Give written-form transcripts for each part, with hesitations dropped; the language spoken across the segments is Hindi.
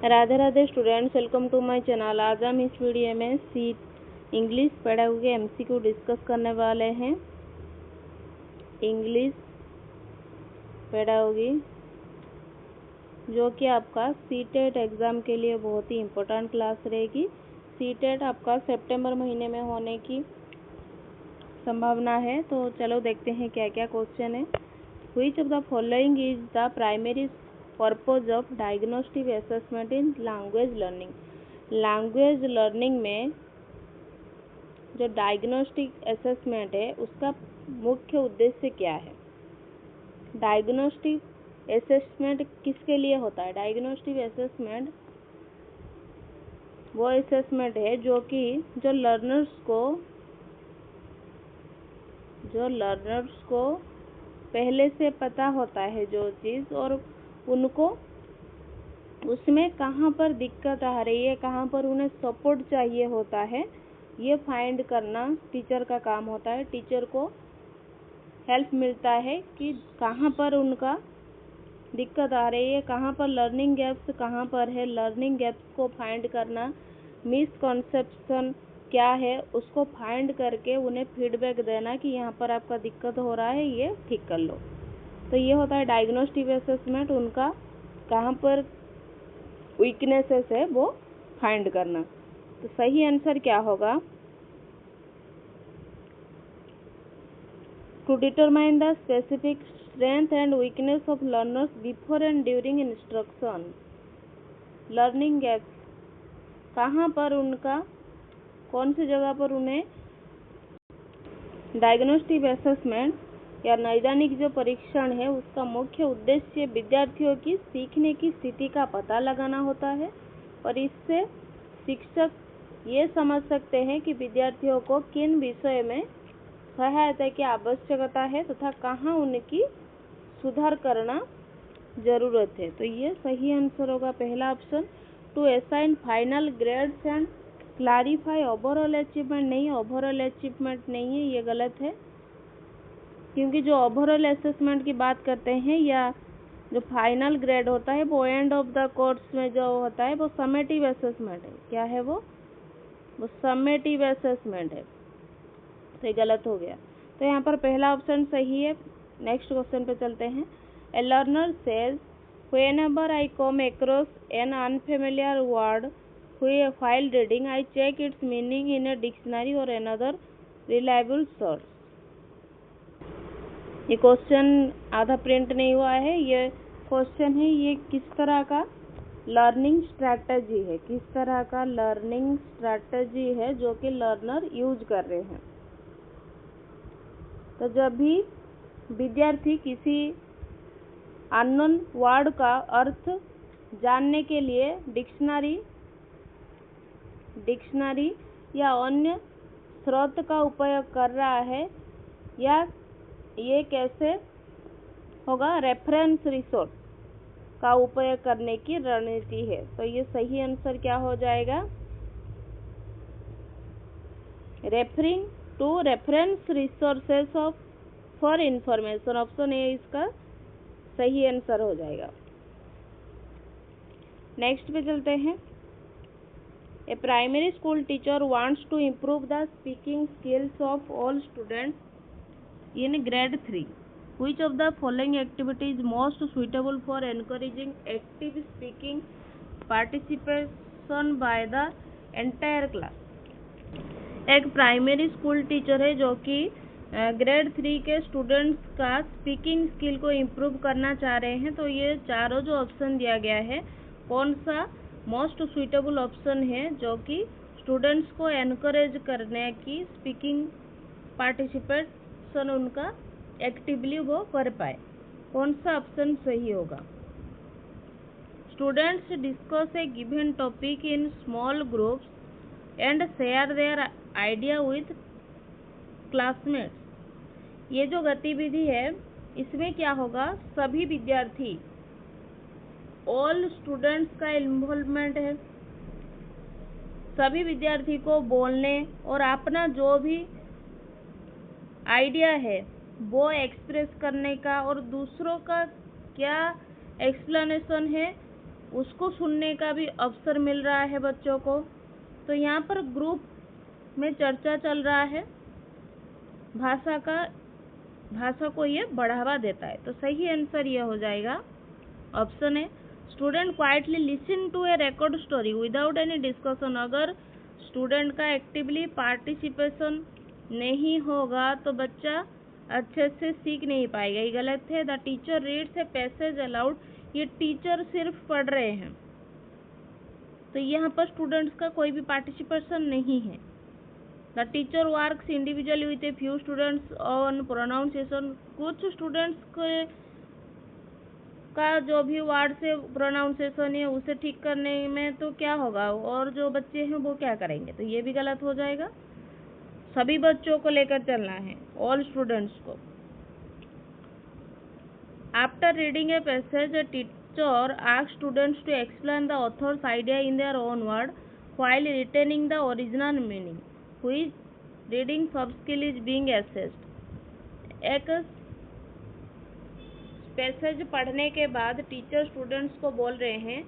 Radhe Radhe students, welcome to my channel. आज हम इस वीडियो में CTET English pedagogy MCQ discuss करने वाले हैं। इंग्लिश पेडागोगी जो कि आपका सीटेट एग्ज़ाम के लिए बहुत ही इम्पोर्टेंट क्लास रहेगी। सीटेट आपका सितंबर महीने में होने की संभावना है। तो चलो देखते हैं क्या क्या क्वेश्चन है। Which of the following is the primary purpose of diagnostic assessment in language learning. Language learning में जो डायग्नोस्टिक असेसमेंट है उसका मुख्य उद्देश्य क्या है। डायग्नोस्टिक असेसमेंट किसके लिए होता है? डायग्नोस्टिक असेसमेंट वो असेसमेंट है जो कि जो लर्नर्स को पहले से पता होता है जो चीज़, और उनको उसमें कहाँ पर दिक्कत आ रही है, कहाँ पर उन्हें सपोर्ट चाहिए होता है, ये फाइंड करना टीचर का काम होता है। टीचर को हेल्प मिलता है कि कहाँ पर उनका दिक्कत आ रही है, कहाँ पर लर्निंग गैप्स कहाँ पर है। लर्निंग गैप्स को फाइंड करना, मिसकॉन्सेप्शन क्या है उसको फाइंड करके उन्हें फीडबैक देना कि यहाँ पर आपका दिक्कत हो रहा है, ये ठीक कर लो। तो ये होता है डायग्नोस्टिक असेसमेंट। उनका कहाँ पर वीकनेसेस है वो फाइंड करना। तो सही आंसर क्या होगा? To determine the specific strength and weakness of learners before and during instruction. Learning gaps कहाँ पर उनका, कौन सी जगह पर उन्हें डायग्नोस्टिक असेसमेंट या नैदानिक जो परीक्षण है उसका मुख्य उद्देश्य विद्यार्थियों की सीखने की स्थिति का पता लगाना होता है, और इससे शिक्षक ये समझ सकते हैं कि विद्यार्थियों को किन विषय में सहायता की आवश्यकता है तथा कहाँ उनकी सुधार करना जरूरत है। तो ये सही आंसर होगा पहला option. To assign final grades and clarify overall achievement नहीं, ओवरऑल अचीवमेंट नहीं है, ये गलत है, क्योंकि जो ओवरऑल असेसमेंट की बात करते हैं या जो फाइनल ग्रेड होता है वो एंड ऑफ द कोर्स में जो होता है वो समेटिव असेसमेंट है। क्या है वो समेटिव असेसमेंट है, तो ये गलत हो गया। तो यहाँ पर पहला ऑप्शन सही है। नेक्स्ट क्वेश्चन पे चलते हैं। ए learner says whenever I come across N unfamiliar word while reading, I check its meaning in a dictionary or another reliable source। ये क्वेश्चन आधा प्रिंट नहीं हुआ है। ये क्वेश्चन है ये किस तरह का लर्निंग स्ट्रैटेजी है, किस तरह का लर्निंग स्ट्रैटेजी है जो कि लर्नर यूज कर रहे हैं। तो जब भी विद्यार्थी किसी अननोन वर्ड का अर्थ जानने के लिए डिक्शनरी या अन्य स्रोत का उपयोग कर रहा है, या ये कैसे होगा, रेफरेंस रिसोर्स का उपयोग करने की रणनीति है। तो ये सही आंसर क्या हो जाएगा? Referring to reference resources of for information, option A इसका सही आंसर हो जाएगा। नेक्स्ट पे चलते हैं। A primary school teacher wants to improve the speaking skills of all students in grade 3। Which of the following activity is most suitable for encouraging active speaking participation by the entire class? एक प्राइमरी स्कूल टीचर है जो कि ग्रेड 3 के स्टूडेंट्स का स्पीकिंग स्किल को इम्प्रूव करना चाह रहे हैं। तो ये चारों जो ऑप्शन दिया गया है, कौन सा मोस्ट सुइटेबल ऑप्शन है जो कि स्टूडेंट्स को एनकरेज करने की स्पीकिंग पार्टिसिपेशन उनका एक्टिवली वो कर पाए, कौन सा ऑप्शन सही होगा? Students discuss A given topic in small groups and share their idea with classmates. ये जो गतिविधि है इसमें क्या होगा, सभी विद्यार्थी, ऑल स्टूडेंट्स का इन्वॉल्वमेंट है। सभी विद्यार्थी को बोलने और अपना जो भी आइडिया है वो एक्सप्रेस करने का, और दूसरों का क्या एक्सप्लेनेशन है उसको सुनने का भी अवसर मिल रहा है बच्चों को। तो यहाँ पर ग्रुप में चर्चा चल रहा है, भाषा को ये बढ़ावा देता है। तो सही आंसर ये हो जाएगा ऑप्शन है। Student quietly listen to a record story without any discussion. अगर स्टूडेंट का एक्टिवली पार्टिसिपेशन नहीं होगा तो बच्चा अच्छे से सीख नहीं पाएगा, ये गलत है। The teacher reads a passage allowed, ये टीचर सिर्फ पढ़ रहे हैं, तो यहाँ पर स्टूडेंट्स का कोई भी पार्टिसिपेशन नहीं है। The teacher works individually with a few students on pronunciation, कुछ स्टूडेंट्स का जो भी वर्ड से प्रोनाउंसिएशन है उसे ठीक करने में तो क्या होगा, और जो बच्चे हैं वो क्या करेंगे, तो ये भी गलत हो जाएगा। सभी बच्चों को लेकर चलना है, ऑल स्टूडेंट्स को। After reading a passage, a teacher asks students to explain the author's idea in their own word while retaining the original meaning, which reading sub skill is being assessed. एक पैसेज पढ़ने के बाद टीचर स्टूडेंट्स को बोल रहे हैं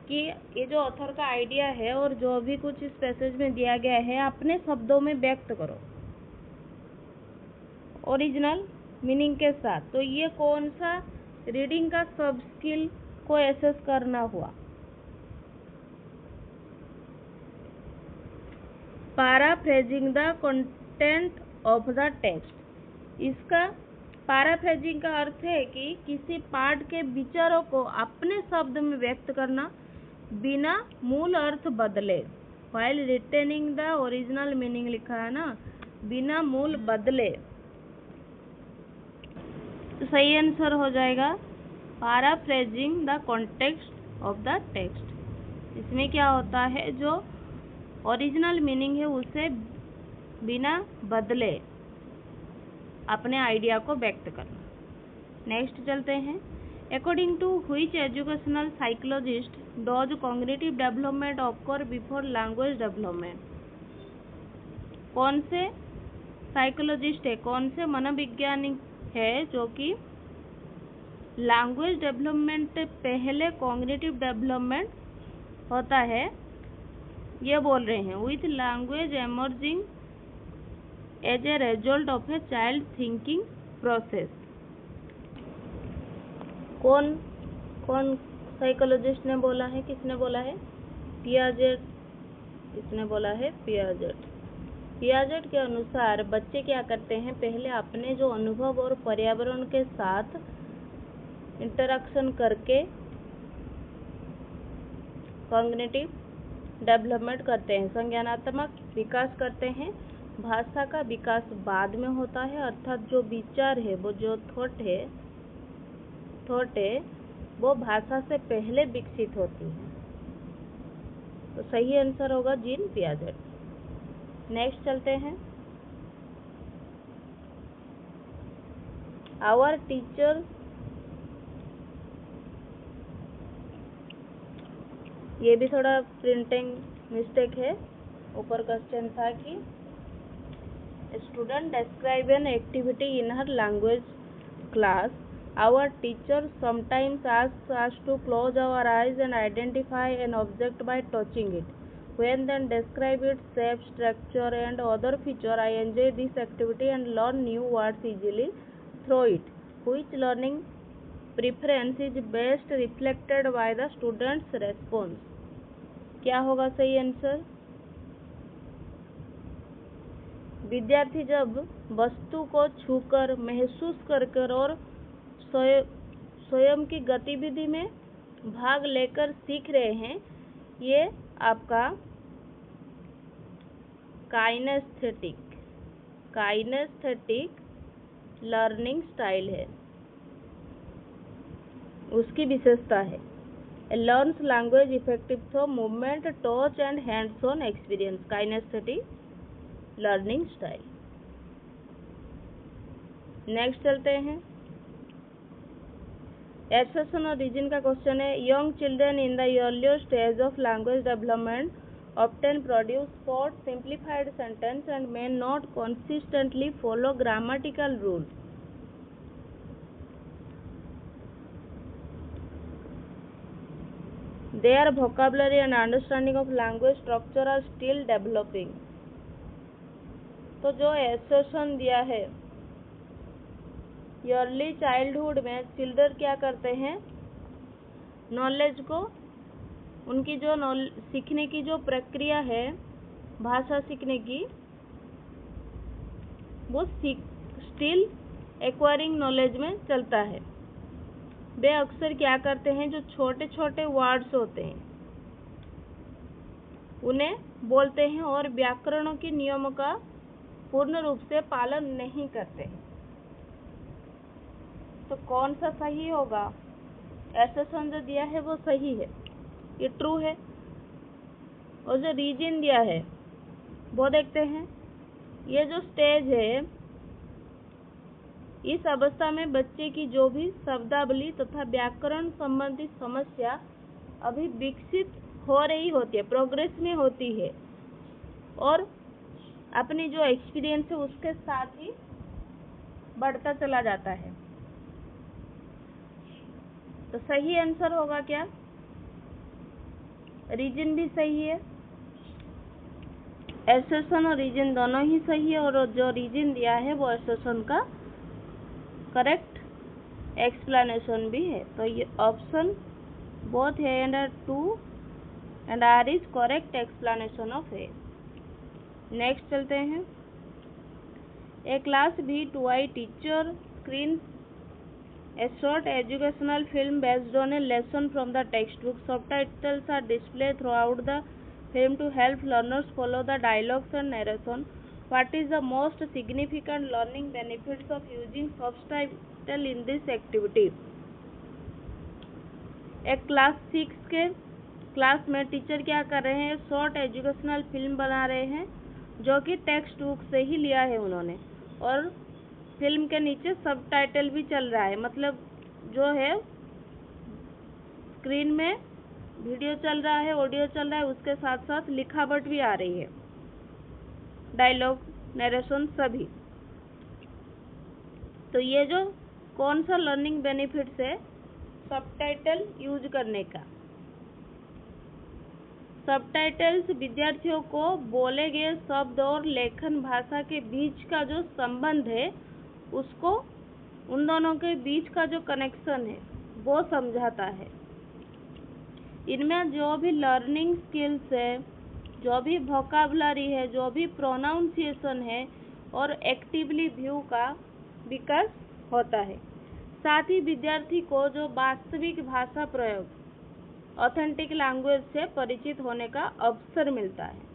कि ये जो ऑथर का आइडिया है और जो भी कुछ इस पैसेज में दिया गया है अपने शब्दों में व्यक्त करो ओरिजिनल मीनिंग के साथ। तो ये कौन सा रीडिंग का सब स्किल को एसेस करना हुआ? Paraphrasing the content of the text. इसका पैराफ्रेजिंग का अर्थ है कि किसी पाठ के विचारों को अपने शब्द में व्यक्त करना बिना मूल अर्थ बदले। While retaining the original meaning लिखा है ना, बिना मूल बदले, तो सही आंसर हो जाएगा paraphrasing the context of the text. इसमें क्या होता है, जो ओरिजिनल मीनिंग है उसे बिना बदले अपने आइडिया को व्यक्त करना। नेक्स्ट चलते हैं। According to which educational psychologist does cognitive development occur before language development. कौन से साइकोलॉजिस्ट है, कौन से मनोवैज्ञानिक है जो कि लैंग्वेज डेवलपमेंट पहले कॉग्निटिव डेवलपमेंट होता है, ये बोल रहे हैं। With language emerging as a result of a child thinking process. कौन साइकोलॉजिस्ट ने बोला है, किसने बोला है? पियाजेट। किसने बोला है? पियाजेट। पियाजेट के अनुसार बच्चे क्या करते हैं, पहले अपने जो अनुभव और पर्यावरण के साथ इंटरेक्शन करके कॉग्निटिव डेवलपमेंट करते हैं, संज्ञानात्मक विकास करते हैं। भाषा का विकास बाद में होता है, अर्थात जो विचार है, वो जो थॉट है वो भाषा से पहले विकसित होती है। तो सही आंसर होगा जीन पियाजेट। नेक्स्ट चलते हैं। आवर टीचर, ये भी थोड़ा प्रिंटिंग मिस्टेक है। ऊपर क्वेश्चन था कि student describe an activity in her language class. Our teacher sometimes asks us to close our eyes and identify an object by touching it. When then describe its shape, structure and other feature. I enjoy this activity and learn new words easily through it. Which learning preference is best reflected by the student's response? क्या होगा सही आंसर? विद्यार्थी जब वस्तु को छूकर, महसूस कर और स्वयं की गतिविधि में भाग लेकर सीख रहे हैं, ये आपका काइनेस्थेटिक लर्निंग स्टाइल है, उसकी विशेषता है। Learns language effective through movement, touch and hands on experience, kinesthetic learning style. Next चलते हैं। एब्सेशन और रीजन का क्वेश्चन है। Young children in the earlier stage of language development often produce short simplified sentence and may not consistently follow grammatical rules. their vocabulary and understanding of language structure are still developing. तो जो एसेशन दिया है, अर्ली चाइल्डहुड में चिल्ड्रन क्या करते हैं, नॉलेज को, उनकी जो सीखने की जो प्रक्रिया है भाषा सीखने की, वो स्टिल एक्वायरिंग नॉलेज में चलता है। वे अक्सर क्या करते हैं, जो छोटे छोटे वर्ड्स होते हैं उन्हें बोलते हैं और व्याकरणों के नियमों का पूर्ण रूप से पालन नहीं करते हैं। तो कौन सा सही होगा? एसेशन जो दिया है वो सही है, ये ट्रू है। और जो रीजन दिया है वो देखते हैं, ये जो स्टेज है, इस अवस्था में बच्चे की जो भी शब्दावली तथा व्याकरण संबंधी समस्या अभी विकसित हो रही होती है, प्रोग्रेस में होती है, और अपनी जो एक्सपीरियंस है उसके साथ ही बढ़ता चला जाता है। तो सही आंसर होगा क्या? रीजन भी सही है, एसेशन और रीजन दोनों ही सही है, और जो रीजन दिया है वो एसेशन का करेक्ट एक्सप्लेनेशन भी है। तो ये ऑप्शन बोथ है and R true and R is correct explanation of A. Next चलते हैं। A class B2I teacher screen a short educational film based on a lesson from the textbook. Subtitles are displayed throughout the film to help learners follow the dialogues and narration. What is the most significant learning benefits of using subtitle in this activity? एक क्लास 6 के क्लास में टीचर क्या कर रहे हैं, शॉर्ट एजुकेशनल फिल्म बना रहे हैं जो कि टेक्स्ट बुक से ही लिया है उन्होंने, और फिल्म के नीचे सबटाइटल भी चल रहा है। मतलब जो है स्क्रीन में वीडियो चल रहा है, ऑडियो चल रहा है, उसके साथ साथ लिखावट भी आ रही है, डायलॉग, नरेशन सभी। तो ये जो कौन सा लर्निंग बेनिफिट्स है सबटाइटल यूज करने का? सबटाइटल्स विद्यार्थियों को बोले गए शब्द और लेखन भाषा के बीच का जो संबंध है, उसको, उन दोनों के बीच का जो कनेक्शन है वो समझाता है। इनमें जो भी लर्निंग स्किल्स है, जो भी वोकैबुलरी है, जो भी प्रोनाउंसिएशन है, और एक्टिवली व्यू का विकास होता है। साथ ही विद्यार्थी को जो वास्तविक भाषा प्रयोग, ऑथेंटिक लैंग्वेज से परिचित होने का अवसर मिलता है।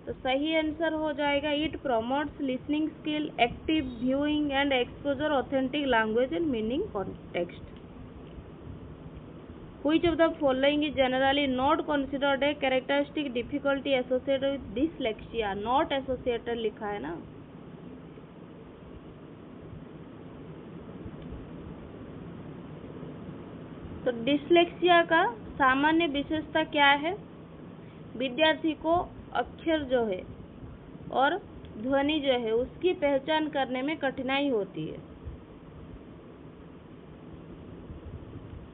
तो सही आंसर हो जाएगा, it promotes listening skill, active viewing and exposure authentic language and meaning context. Which of the following is generally not considered a characteristic difficulty associated with dyslexia? Not associated लिखा है ना। तो डिसलेक्सिया का सामान्य विशेषता क्या है? विद्यार्थी को अक्षर जो है और ध्वनि जो है उसकी पहचान करने में कठिनाई होती है।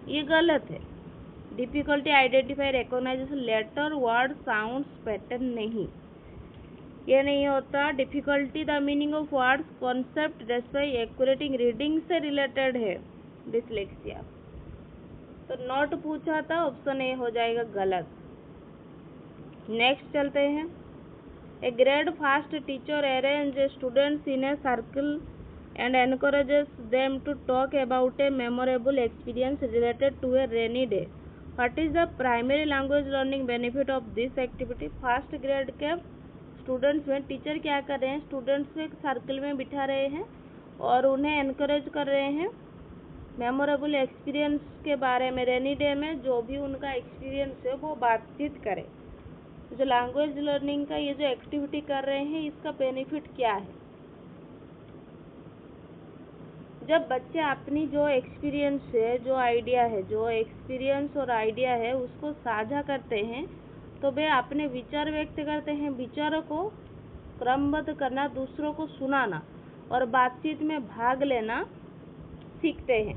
ये गलत है। Difficulty identify recognisation letter word sounds pattern नहीं, ये नहीं होता। Difficulty the meaning of words concept display accurating reading से रिलेटेड है डिसलेक्सिया। तो नॉट पूछा था, ऑप्शन ए हो जाएगा गलत। नेक्स्ट चलते हैं। A grade fast teacher arrange students in a circle and encourages them to talk about a memorable experience related to a rainy day. What is the primary language learning benefit of this activity? First grade के स्टूडेंट्स में टीचर क्या कर रहे हैं, स्टूडेंट्स को एक सर्कल में बिठा रहे हैं और उन्हें एनकरेज कर रहे हैं मेमोरेबल एक्सपीरियंस के बारे में। रेनी डे में जो भी उनका एक्सपीरियंस है वो बातचीत करें। जो लैंग्वेज लर्निंग का ये जो एक्टिविटी कर रहे हैं, इसका बेनिफिट क्या है? जब बच्चे अपनी जो एक्सपीरियंस है, जो आइडिया है, जो एक्सपीरियंस और आइडिया है उसको साझा करते हैं, तो वे अपने विचार व्यक्त करते हैं। विचारों को क्रमबद्ध करना, दूसरों को सुनाना और बातचीत में भाग लेना सीखते हैं।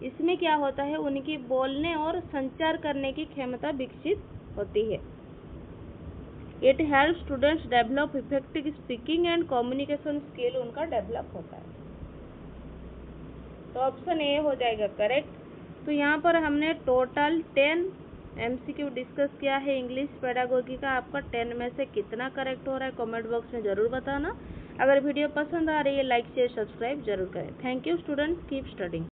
इसमें क्या होता है, उनकी बोलने और संचार करने की क्षमता विकसित होती है। It help students develop effective speaking and communication skill, उनका डेवलप होता है। तो ऑप्शन ए हो जाएगा करेक्ट। तो यहाँ पर हमने टोटल 10 MCQ डिस्कस किया है इंग्लिश पेडागोगी का। आपका 10 में से कितना करेक्ट हो रहा है कमेंट बॉक्स में जरूर बताना। अगर वीडियो पसंद आ रही है लाइक शेयर सब्सक्राइब जरूर करें। Thank you students, keep studying.